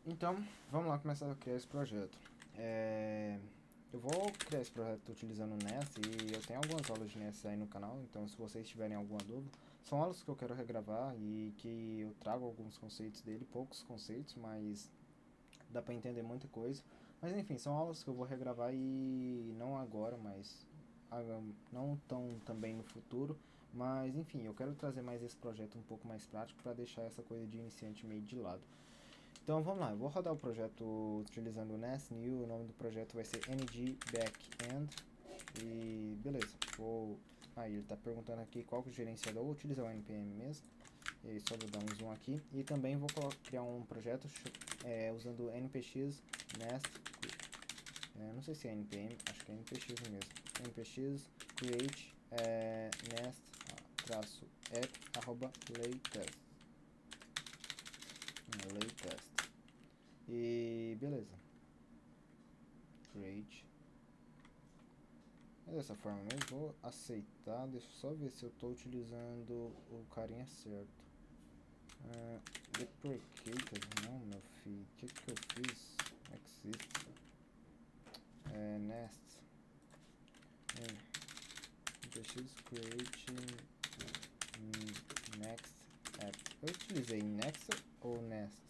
Então, vamos lá começar a criar esse projeto. Eu vou criar esse projeto utilizando o Nest e eu tenho algumas aulas de Nest aí no canal, então se vocês tiverem alguma dúvida, são aulas que eu quero regravar e que eu trago alguns conceitos dele, poucos conceitos, mas dá pra entender muita coisa. Mas enfim, são aulas que eu vou regravar e não agora, mas não tão também no futuro. Mas enfim, eu quero trazer mais esse projeto um pouco mais prático para deixar essa coisa de iniciante meio de lado. Então vamos lá, eu vou rodar o projeto utilizando o Nest New, o nome do projeto vai ser ng backend e beleza. Aí ele está perguntando aqui qual que é o gerenciador, vou utilizar o npm mesmo, e aí só vou dar um zoom aqui e também vou criar um projeto usando npx nest, não sei se é npm, acho que é npx mesmo, npx create nest traço app arroba laytest. E beleza. Create. É dessa forma mesmo. Vou aceitar. Deixa eu só ver se eu estou utilizando o carinha certo. Deprecated. Não, meu filho. O que eu fiz? Exist. Nest. Preciso create next app. Eu utilizei next ou nest?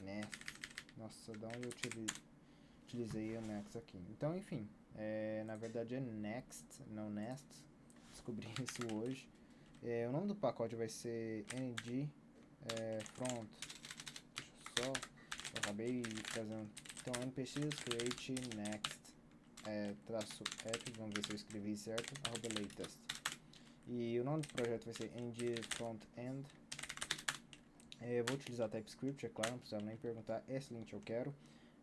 Nest. Nossa, da onde eu utilizei o next aqui. Então, enfim, na verdade é next, não nest. Descobri isso hoje. O nome do pacote vai ser ng front. Deixa eu só. Eu acabei fazendo. Então, npx create next traço app. Vamos ver se eu escrevi certo. Arroba latest. E o nome do projeto vai ser ng frontend. Eu vou utilizar TypeScript, é claro, não precisava nem perguntar. Excelente, eu quero.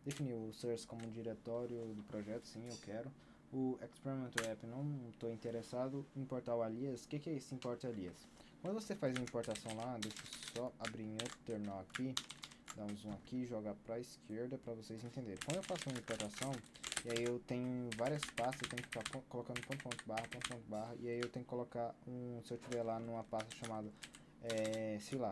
Definir o source como diretório do projeto, sim, eu quero. O Experimental App, não estou interessado. Importar o alias, o que é esse importa alias? Quando você faz a importação lá, deixa eu só abrir em outro terminal aqui, dar um zoom aqui, jogar para a esquerda para vocês entenderem. Quando eu faço uma importação, e aí eu tenho várias pastas, eu tenho que ficar colocando ponto barra, e aí eu tenho que colocar se eu tiver lá numa pasta chamada, sei lá,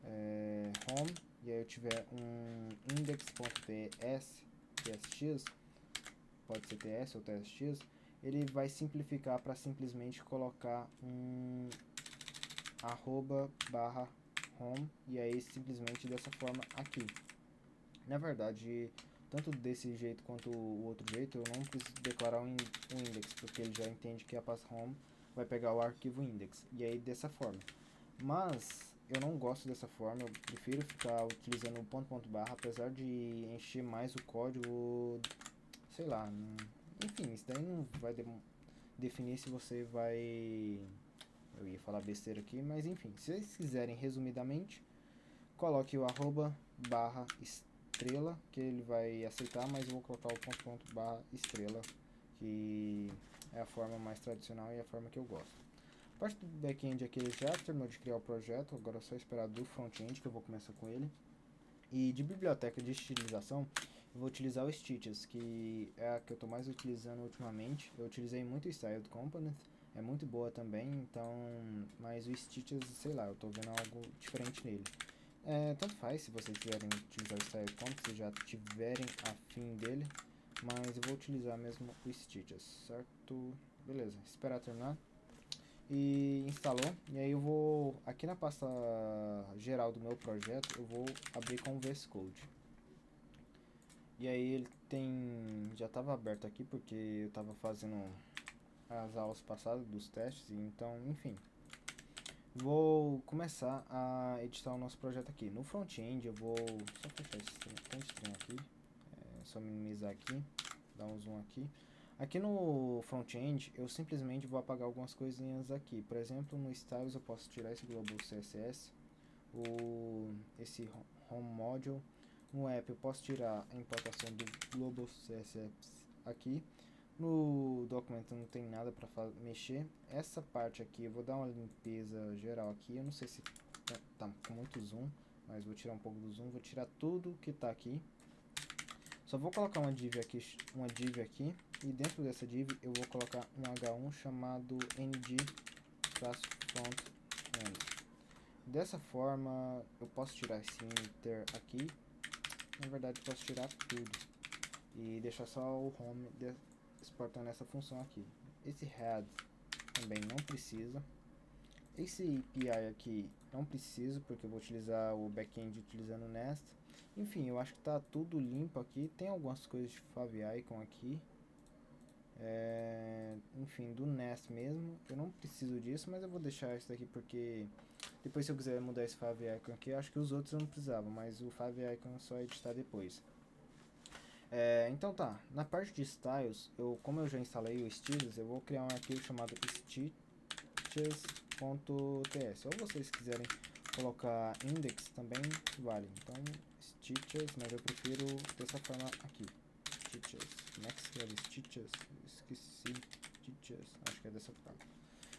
home, e aí eu tiver um index.ts, tx, pode ser ts ou tx, ele vai simplificar para simplesmente colocar um arroba barra home, e aí simplesmente dessa forma aqui. Na verdade, tanto desse jeito quanto o outro jeito, eu não preciso declarar um index, porque ele já entende que a pasta home vai pegar o arquivo index, e aí dessa forma. Mas eu não gosto dessa forma, eu prefiro ficar utilizando o ponto barra, apesar de encher mais o código, sei lá, enfim, isso daí não vai definir se você vai, eu ia falar besteira aqui, mas enfim, se vocês quiserem resumidamente, coloque o arroba barra estrela, que ele vai aceitar, mas eu vou colocar o ponto barra estrela, que é a forma mais tradicional e a forma que eu gosto. A parte do back-end aqui ele já terminou de criar o projeto, agora é só esperar do front-end que eu vou começar com ele. E de biblioteca de estilização, eu vou utilizar o Stitches, que é a que eu estou mais utilizando ultimamente. Eu utilizei muito o Styled Component, é muito boa também, então, mas o Stitches, sei lá, eu estou vendo algo diferente nele. Tanto faz se vocês quiserem utilizar o Styled Component, se já tiverem afim dele, mas eu vou utilizar mesmo o Stitches, certo? Beleza, esperar terminar. E instalou, e aí eu vou aqui na pasta geral do meu projeto, eu vou abrir com o VS Code. E aí ele já estava aberto aqui porque eu estava fazendo as aulas passadas dos testes, então enfim, vou começar a editar o nosso projeto aqui. No front-end eu vou só fechar esse string aqui, só minimizar aqui, dar um zoom aqui. Aqui no front-end, eu simplesmente vou apagar algumas coisinhas aqui. Por exemplo, no Styles eu posso tirar esse Global CSS, esse Home Module. No app eu posso tirar a importação do Global CSS aqui. No documento não tem nada para mexer. Essa parte aqui eu vou dar uma limpeza geral aqui. Eu não sei se tá com muito zoom, mas vou tirar um pouco do zoom. Vou tirar tudo que está aqui. Só vou colocar uma div aqui, e dentro dessa div eu vou colocar um H1 chamado ng-front. dessa forma eu posso tirar esse inter aqui. Na verdade eu posso tirar tudo e deixar só o home exportando essa função aqui. Esse head também não precisa. Esse API aqui não preciso, porque eu vou utilizar o backend utilizando o Nest. Enfim, eu acho que tá tudo limpo aqui. Tem algumas coisas de favicon aqui. Enfim, do Nest mesmo. Eu não preciso disso, mas eu vou deixar isso aqui porque depois, se eu quiser mudar esse favicon aqui, eu acho que os outros eu não precisava, mas o favicon é só editar depois. Então tá, na parte de styles, como eu já instalei o Stitches, eu vou criar um arquivo chamado stitches.ts. Ou vocês quiserem colocar index também vale. Então Stitches, mas eu prefiro dessa forma aqui. Stitches. Como é que escreve Stitches? Esqueci. Stitches. Acho que é dessa forma.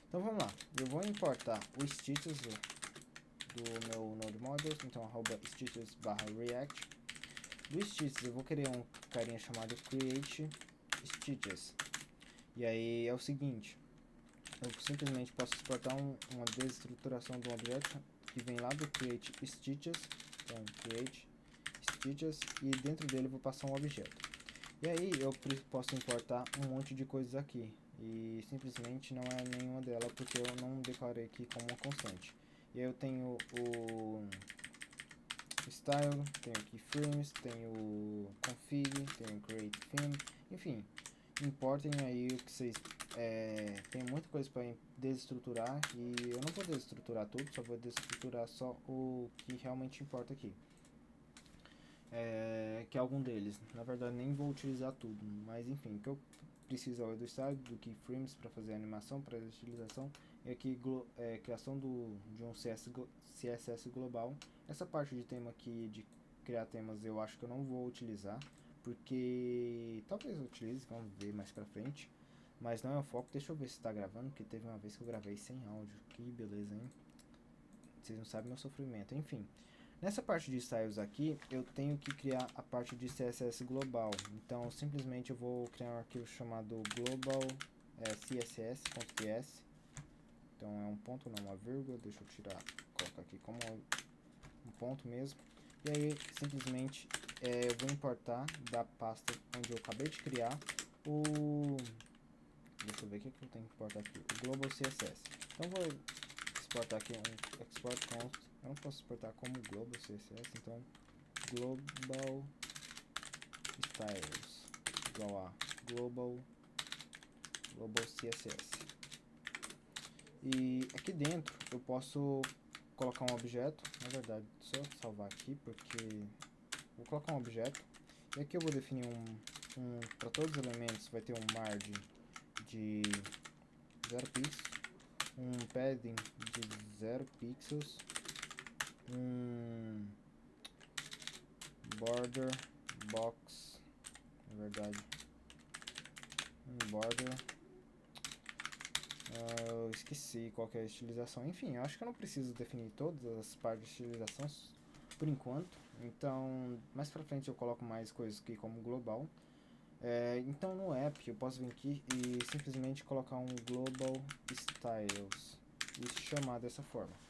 Então vamos lá. Eu vou importar o Stitches do meu Node Modules. Então @stitches/react. Do Stitches eu vou criar um carinha chamado create Stitches. E aí é o seguinte. Eu simplesmente posso exportar uma desestruturação de um objeto que vem lá do create Stitches. Então create Stitches, e dentro dele eu vou passar um objeto. E aí eu posso importar um monte de coisas aqui, e simplesmente não é nenhuma delas porque eu não declarei aqui como uma constante. E aí eu tenho o style, tenho keyframes, tenho o config, tenho create theme, enfim, importem aí o que vocês tem muita coisa para desestruturar, e eu não vou desestruturar tudo, só vou desestruturar só o que realmente importa aqui. Que é algum deles. Na verdade nem vou utilizar tudo, mas enfim, o que eu preciso é do style, do keyframes para fazer a animação, para a utilização, e aqui criação de um CSS global. Essa parte de tema aqui de criar temas eu acho que eu não vou utilizar, porque talvez eu utilize, vamos ver mais pra frente, mas não é o foco. Deixa eu ver se tá gravando, porque teve uma vez que eu gravei sem áudio, que beleza, hein? Vocês não sabem meu sofrimento, enfim. Nessa parte de styles aqui, eu tenho que criar a parte de CSS global. Então, simplesmente eu vou criar um arquivo chamado global css.ts. Então, é um ponto, não uma vírgula. Deixa eu colocar aqui como um ponto mesmo. E aí, simplesmente, eu vou importar da pasta onde eu acabei de criar o... Deixa eu ver o que eu tenho que importar aqui. O global CSS. Então, vou exportar aqui um export const. Eu não posso exportar como global CSS, então global styles igual a global CSS. E aqui dentro eu posso colocar um objeto. Na verdade, só salvar aqui, porque vou colocar um objeto. E aqui eu vou definir para todos os elementos vai ter um margin de 0 pixels, um padding de 0 pixels, um border box, na verdade, um border, eu esqueci qual que é a estilização. Enfim, eu acho que eu não preciso definir todas as partes de estilização por enquanto, então mais pra frente eu coloco mais coisas aqui como global. Então no app eu posso vir aqui e simplesmente colocar um global styles e chamar dessa forma.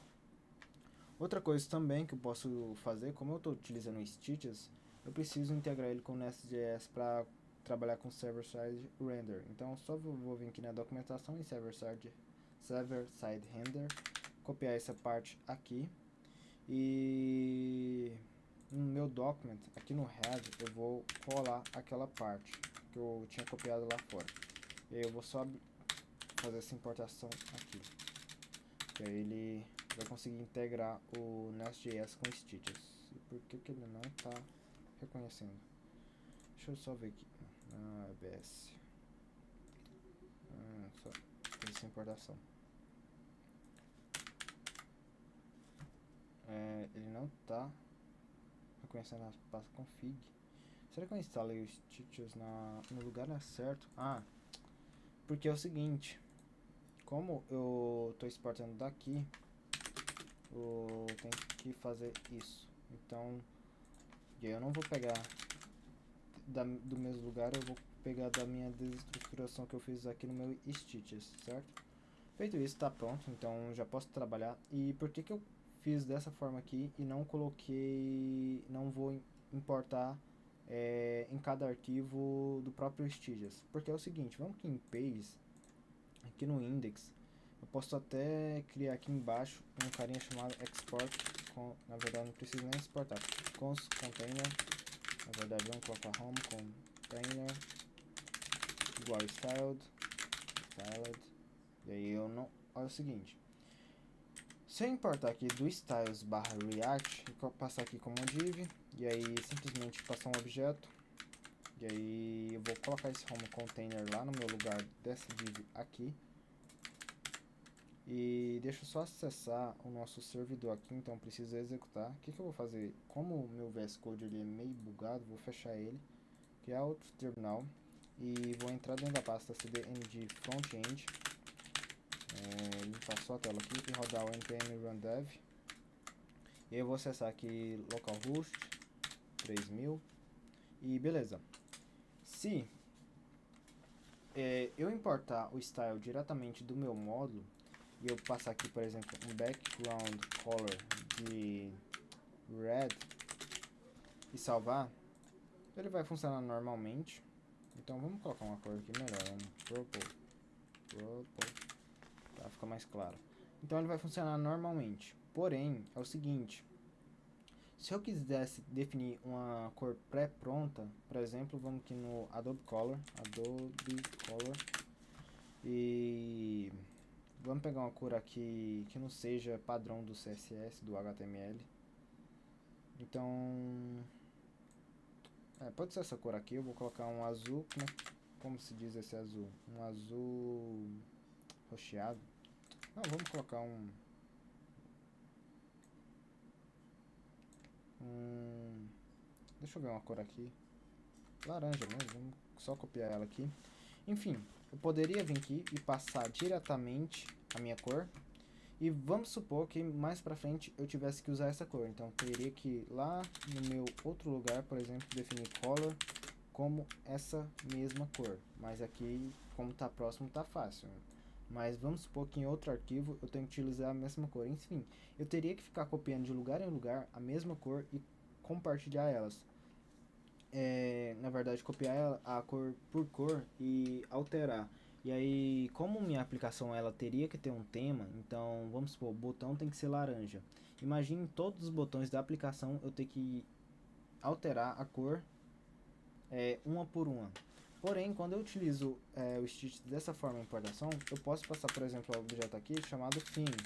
Outra coisa também que eu posso fazer, como eu estou utilizando o Stitches, eu preciso integrar ele com o Nest.js para trabalhar com server-side render. Então só vou vir aqui na documentação em server-side render, copiar essa parte aqui, e no meu document, aqui no head, eu vou colar aquela parte que eu tinha copiado lá fora. E aí eu vou só fazer essa importação aqui, que aí ele vai conseguir integrar o Nest.js com Stitches. E por que ele não está reconhecendo? Deixa eu só ver aqui na ABS. Só fazer essa importação. Ele não está reconhecendo a pasta config. Será que eu instalei o Stitches no lugar certo? Porque é o seguinte, como eu estou exportando daqui, eu tenho que fazer isso. Então, eu não vou pegar do mesmo lugar, eu vou pegar da minha desestruturação que eu fiz aqui no meu Stitches, certo? Feito isso, tá pronto, então já posso trabalhar. E por que eu fiz dessa forma aqui e não coloquei, não vou importar em cada arquivo do próprio Stygius, porque é o seguinte, vamos aqui em Pages, aqui no Index, eu posso até criar aqui embaixo um carinha chamado Export, na verdade não preciso nem exportar, const container, na verdade vamos colocar home container igual styled, e aí eu não, olha o seguinte, se eu importar aqui do styles barra react e passar aqui como div, e aí simplesmente passar um objeto, e aí eu vou colocar esse home container lá no meu lugar dessa div aqui, e deixa eu só acessar o nosso servidor aqui, então preciso executar. O que eu vou fazer? Como o meu VS Code ele é meio bugado, vou fechar ele, criar outro terminal, e vou entrar dentro da pasta cdng frontend, limpar só a tela aqui e rodar o npm run dev. E eu vou acessar aqui localhost 3000 e beleza. Se eu importar o style diretamente do meu módulo e eu passar aqui, por exemplo, um background color de red e salvar, ele vai funcionar normalmente. Então vamos colocar uma cor aqui melhor, purple, para ficar mais claro. Então ele vai funcionar normalmente. Porém, é o seguinte, se eu quisesse definir uma cor pré-pronta, por exemplo, vamos aqui no Adobe Color, e vamos pegar uma cor aqui que não seja padrão do CSS, do HTML. Então, pode ser essa cor aqui, eu vou colocar um azul, como se diz esse azul? Um azul rocheado. Não, vamos colocar deixa eu ver uma cor aqui. Laranja mesmo, vamos só copiar ela aqui. Enfim, eu poderia vir aqui e passar diretamente a minha cor. E vamos supor que mais pra frente eu tivesse que usar essa cor. Então eu teria que ir lá no meu outro lugar, por exemplo, definir color como essa mesma cor. Mas aqui, como tá próximo, tá fácil. Mas vamos supor que em outro arquivo eu tenho que utilizar a mesma cor. Enfim, eu teria que ficar copiando de lugar em lugar a mesma cor e compartilhar elas. Na verdade, copiar a cor por cor e alterar. E aí, como minha aplicação ela teria que ter um tema, então vamos supor, o botão tem que ser laranja. Imagine todos os botões da aplicação eu ter que alterar a cor uma por uma. Porém, quando eu utilizo o Stitch dessa forma em importação, eu posso passar, por exemplo, um objeto aqui chamado theme.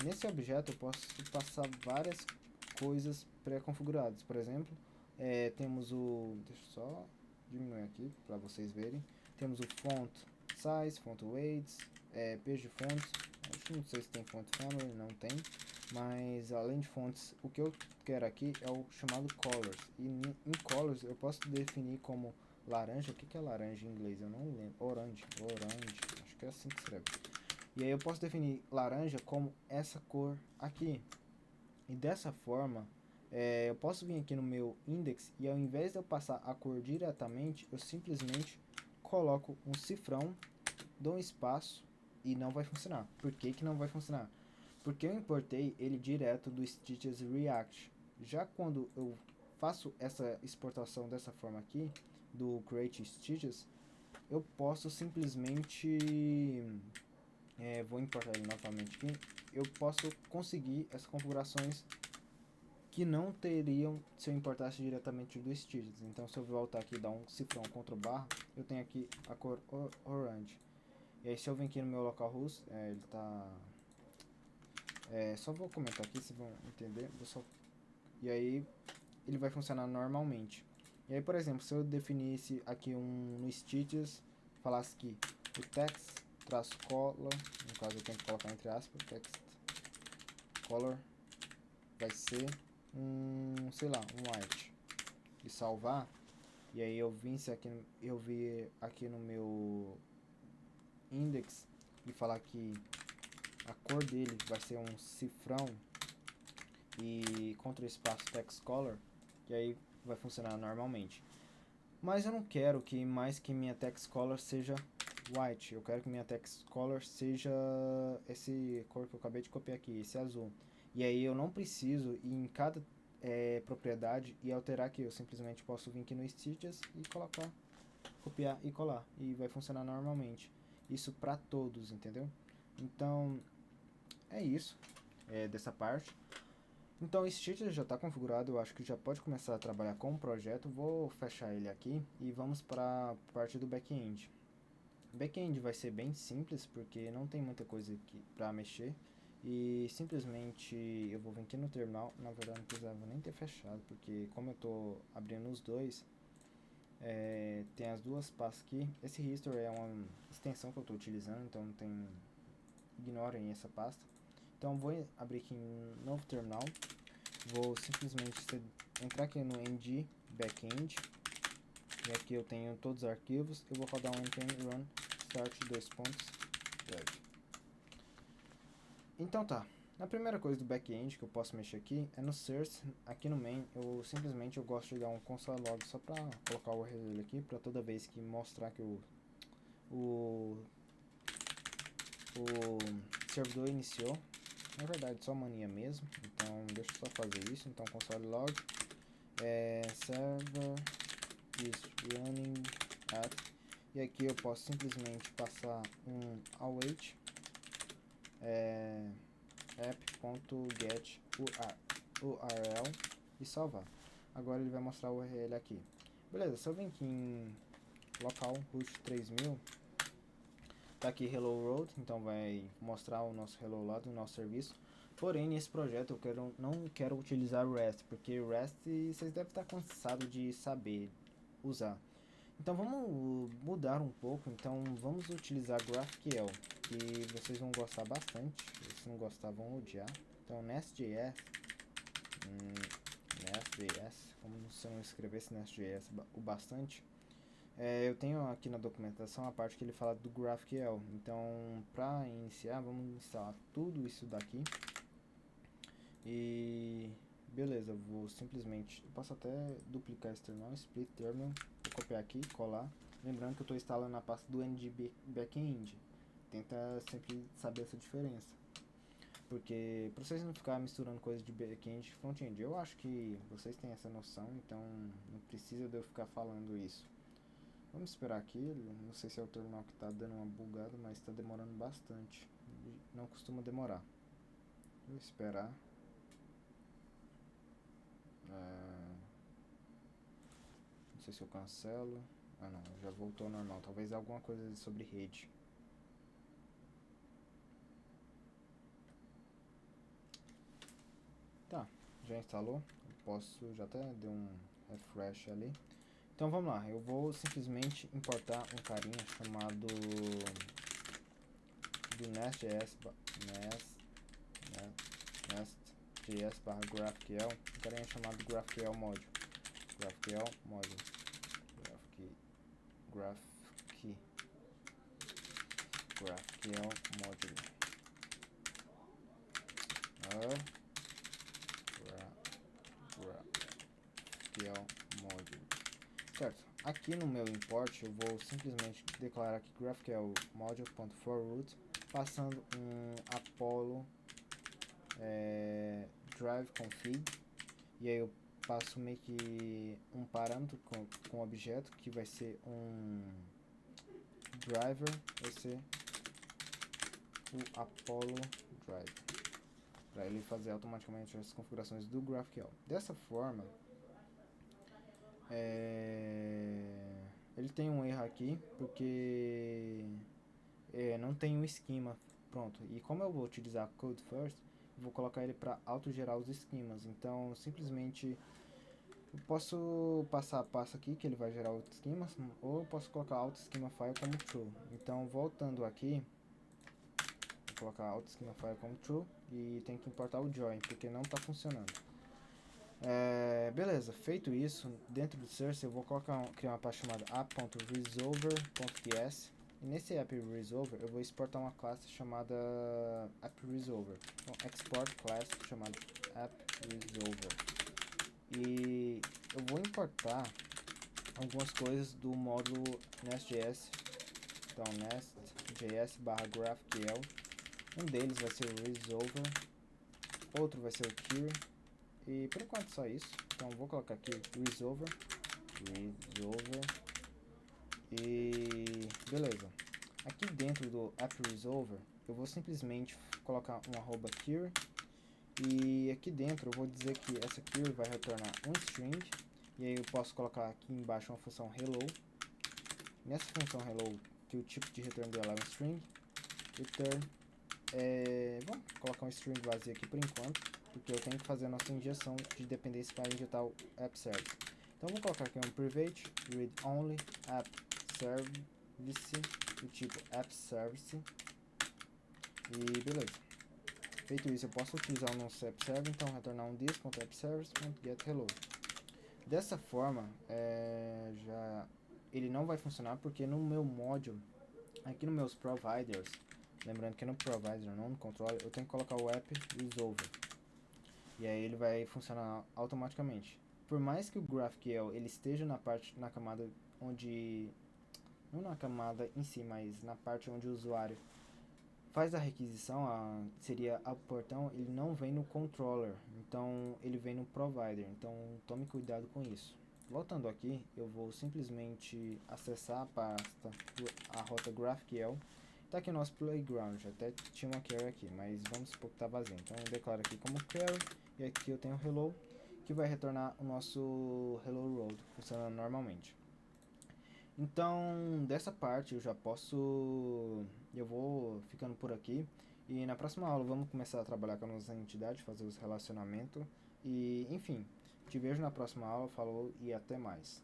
Nesse objeto eu posso passar várias coisas pré-configuradas. Por exemplo, temos o... deixa eu só diminuir aqui para vocês verem. Temos o font size, font weights, page fonts. Acho que não sei se tem font family, não tem. Mas além de fontes, o que eu quero aqui é o chamado colors. E em colors eu posso definir como laranja. O que é laranja em inglês? Eu não lembro. Orange. Acho que é assim que escreve. E aí eu posso definir laranja como essa cor aqui. E dessa forma, eu posso vir aqui no meu index e ao invés de eu passar a cor diretamente, eu simplesmente coloco um cifrão, dou um espaço e não vai funcionar. Por que que não vai funcionar? Porque eu importei ele direto do Stitches React. Já quando eu faço essa exportação dessa forma aqui, do Create Stitches, eu posso simplesmente... vou importar ele novamente aqui. Eu posso conseguir essas configurações que não teriam se eu importasse diretamente do Stitches. Então se eu voltar aqui e dar um cifrão Ctrl+, eu tenho aqui a cor orange. E aí se eu vir aqui no meu localhost, ele tá... só vou comentar aqui, vocês vão entender. E aí ele vai funcionar normalmente. E aí, por exemplo, se eu definisse aqui no Stitches, falasse que o text traço color, no caso eu tenho que colocar entre aspas, text color vai ser sei lá, um white, e salvar, e aí eu vi aqui no meu index e falar que a cor dele vai ser um cifrão e contra espaço text color, e aí vai funcionar normalmente. Mas eu não quero que mais que minha text color seja white, eu quero que minha text color seja esse cor que eu acabei de copiar aqui, esse azul. E aí eu não preciso ir em cada propriedade e alterar aqui. Eu simplesmente posso vir aqui no Stitches e colocar, copiar e colar. E vai funcionar normalmente. Isso para todos, entendeu? Então, é isso dessa parte. Então o Stitches já está configurado, eu acho que já pode começar a trabalhar com o projeto. Vou fechar ele aqui e vamos para a parte do back-end. O back-end vai ser bem simples porque não tem muita coisa aqui para mexer. E simplesmente eu vou vir aqui no terminal. Na verdade não precisava nem ter fechado, porque como eu estou abrindo os dois, tem as duas pastas aqui. Esse history é uma extensão que eu estou utilizando, então ignorem essa pasta. Então vou abrir aqui um novo terminal. Vou simplesmente entrar aqui no ng backend. E aqui eu tenho todos os arquivos. Eu vou rodar um npm run start 2.dev. Então tá. A primeira coisa do back-end que eu posso mexer aqui é no source. Aqui no main eu simplesmente gosto de dar um console log só para colocar o URL aqui, para toda vez que mostrar que o servidor iniciou. Na verdade só mania mesmo, então deixa eu só fazer isso. Então console log server is running at, e aqui eu posso simplesmente passar um await app.get url e salvar. Agora ele vai mostrar o URL aqui. Beleza, se eu vim aqui em local host 3000, tá aqui hello world, então vai mostrar o nosso hello lá do nosso serviço. Porém, nesse projeto eu não quero utilizar REST, porque REST vocês devem estar cansados de saber usar. Então vamos mudar um pouco, então vamos utilizar GraphQL, que vocês vão gostar bastante. Se não gostar, vão odiar. Então Nest.js, como se eu não escrevesse Nest.js o bastante, eu tenho aqui na documentação a parte que ele fala do GraphQL. Então, para iniciar, vamos instalar tudo isso daqui. E beleza, eu vou simplesmente, eu posso até duplicar esse terminal, split terminal, vou copiar aqui, colar. Lembrando que eu estou instalando na pasta do ng backend. Tenta sempre saber essa diferença, porque para vocês não ficarem misturando coisas de backend e front-end. Eu acho que vocês têm essa noção, então não precisa de eu ficar falando isso. Vamos esperar aqui, não sei se é o terminal que está dando uma bugada, mas está demorando bastante. Não costuma demorar. Vou esperar. Não sei se eu cancelo. Ah não, já voltou ao normal. Talvez alguma coisa sobre rede. Tá, já instalou. Eu posso, já até deu um refresh ali. Então vamos lá, eu vou simplesmente importar um carinha chamado do Nest.js GraphQL, um carinha chamado GraphQL Module. GraphQL Module. GraphQL Module. GraphQL Module. Certo, aqui no meu import eu vou simplesmente declarar aqui GraphQL Module.forRoot, passando um Apollo drive config, e aí eu passo meio que um parâmetro com objeto que vai ser um driver, vai ser o Apollo drive, para ele fazer automaticamente as configurações do GraphQL. Dessa forma, ele tem um erro aqui porque não tem um esquema pronto, e como eu vou utilizar code first, eu vou colocar ele para autogerar os esquemas. Então simplesmente eu posso passar a pasta aqui que ele vai gerar outros esquemas, ou eu posso colocar auto schema file como true. Então voltando aqui, vou colocar auto schema file como true e tem que importar o join porque não está funcionando. Beleza, feito isso, dentro do source eu vou criar uma pasta chamada app.resolver.ts, e nesse app.resolver eu vou exportar uma classe chamada app.resolver. Então export class chamada app.resolver, e eu vou importar algumas coisas do módulo Nest.js. Então Nest.js/GraphQL, um deles vai ser o resolver, outro vai ser o query, e por enquanto só isso. Então vou colocar aqui resolver, e beleza. Aqui dentro do app resolver eu vou simplesmente colocar um arroba query, e aqui dentro eu vou dizer que essa query vai retornar um string, e aí eu posso colocar aqui embaixo uma função hello. Nessa função hello, que o tipo de retorno dela é um string, return, vamos colocar um string vazio aqui por enquanto, porque eu tenho que fazer a nossa injeção de dependência para injetar o app service. Então vou colocar aqui um private read only app service do tipo app service, e beleza. Feito isso, eu posso utilizar o nosso app server, então retornar um this.appservice.getHello. Dessa forma, ele não vai funcionar porque no meu module, aqui nos meus providers, lembrando que é no provider, não no controller, eu tenho que colocar o app resolver. E aí ele vai funcionar automaticamente. Por mais que o GraphQL ele esteja na camada onde, não na camada em si, mas na parte onde o usuário faz a requisição, seria o portão, ele não vem no controller, então ele vem no provider, então tome cuidado com isso. Voltando aqui, eu vou simplesmente acessar a pasta, a rota GraphQL. Tá aqui o nosso playground, até tinha uma query aqui, mas vamos supor que tá vazio. Então eu declaro aqui como query, e aqui eu tenho hello, que vai retornar o nosso hello world, funcionando normalmente. Então, dessa parte eu vou ficando por aqui, e na próxima aula vamos começar a trabalhar com a nossa entidade, fazer os relacionamentos, e enfim, te vejo na próxima aula, falou e até mais.